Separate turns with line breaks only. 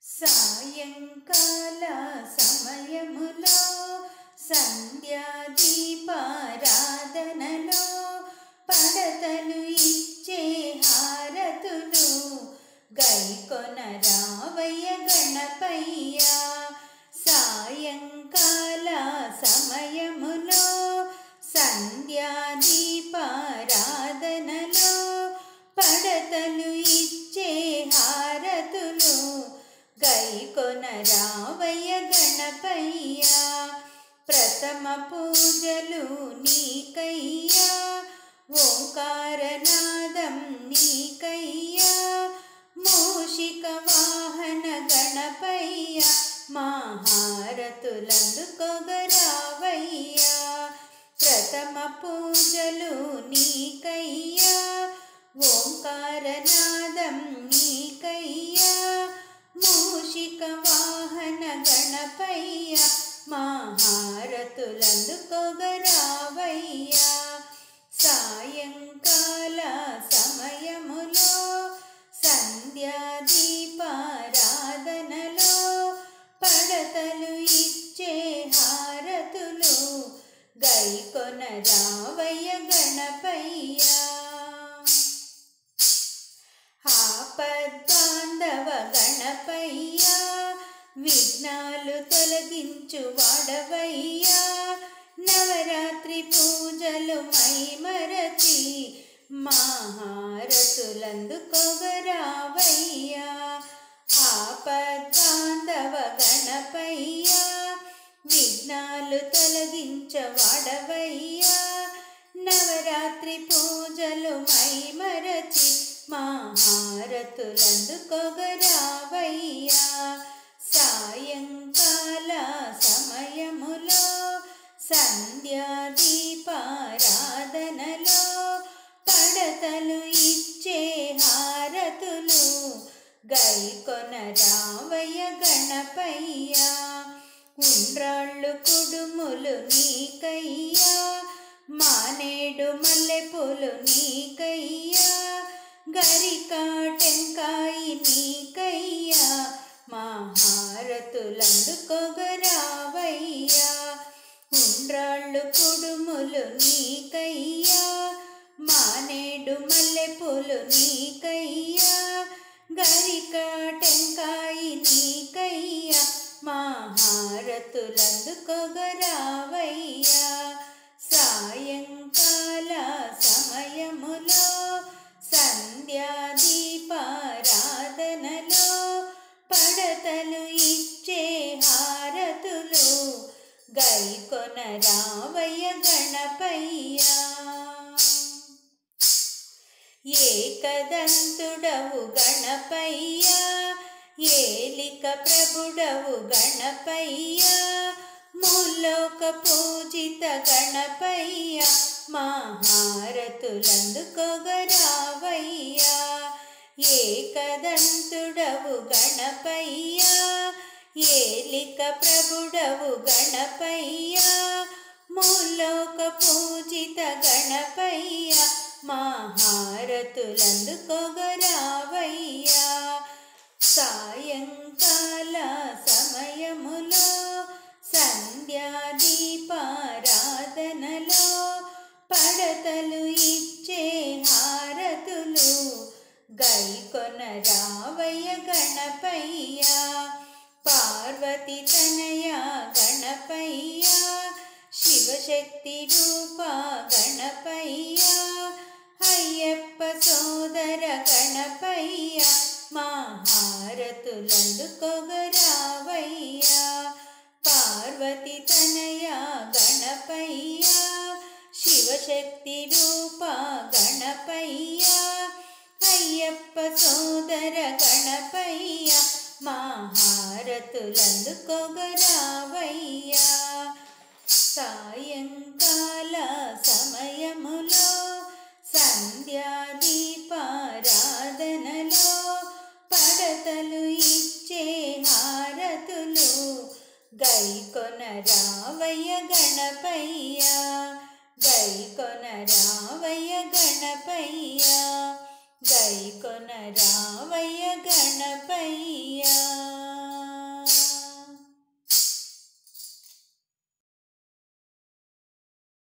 సాయంకాల సమయములో సంధ్యాదీపారాధనలో పడతలు ఇచ్చే హారతులు గైకొన రావయ్య గణపయ్య. సాయంకాల సమయములో సంధ్యాదీపారాధనలో పడతలు ఇచ్చే హారతులు గైకొన రావయ్య గణపయ్య. ప్రథమ పూజలు నీకయ్యా, ఓంకారనాదం నీకయ్యా, మూషిక వాహన గణపయ్య, మహారతులందుకొగరావయ్యా. ప్రథమ పూజలు నీకయ్యా, ఓంకారనాదం నీకయ్యా, మూషిక వాహన గణపయ్య, మహారతులందుకొగరావయ్యా. సాయంకాల సమయములో సంధ్యాదీపారాధనలో పడతలు ఇచ్చే హారతులు గైకొన రావయ్య గణపయ్య. ఆపద్బాంధవ గణపయ్య, విఘ్నాలు తొలగించు వాడవయ్యా. నవరాత్రి పూజలు మైమరచి మహారతులందుకొగరావయ్యా. ఆపద్బాంధవ గణపయ్య, విఘ్నాలు తొలగించవాడవయ్యా. నవరాత్రి పూజలు మైమరచి మహారతులందుకొగరావయ్యా. సాయంకాల సమయములో సంధ్యాదీపారాధనలో పడతలు ఇచ్చే హారతులు గైకొన రావయ్య గణపయ్య. ఉండ్రాళ్ళు కుడుములు నీకయ్యా, మానేడు మల్లెపూలు నీకయ్యా, గరికా టెంకాయి నీకయ్యా, మహారతులందుకొగరావయ్యా. ఉండ్రాళ్ళు కుడుములు నీకయ్యా, మానేడు మల్లెపూలు నీకయ్యా, గరికా టెంకాయి నీకయ్యా, మహారతులందుకొగరావయ్యా. సాయంకాల సమయములో సంధ్యాదీపారాధనలో పడతలు ఇచ్చే హారతులు గైకొన రావయ్య గణపయ్య. ఏకదంతుడవు గణపయ్య, ఏలిక ప్రభుడవు గణపయ్య, ముల్లోక పూజిత గణపయ్య, మహారతులందుకొగరావయ్యా. ఏకదంతుడవు గణపయ్య, ఏలిక ప్రభుడవు గణపయ్య, ముల్లోక పూజిత గణపయ్య, మహారతులందుకొగరావయ్యా. సాయంకాల సమయములో సంధ్యాదీపారాధనలో పడతలు ఇచ్చే హారతులు గైకొన రావయ్య గణపయ్య. పార్వతి తనయ గణపయ్య, శివశక్తి రూప గణపయ్య, అయ్యప్ప సోదర గణపయ్య, మహారతులందుకొగరావయ్యా. పార్వతి తనయ గణపయ్య, శివశక్తి రూప గణపయ్య, అయ్యప్ప సోదర గణపయ్య, మహారతులందుకొగరావయ్యా. సాయంకాల సమయములో సంధ్యాదీపారాధనలో పడతలు ఇచ్చే హారతులు గైకొన రావయ్య గణపయ్య. గైకొన రావయ్య గణపయ్య, గైకొన రావయ్య గణపయ్య.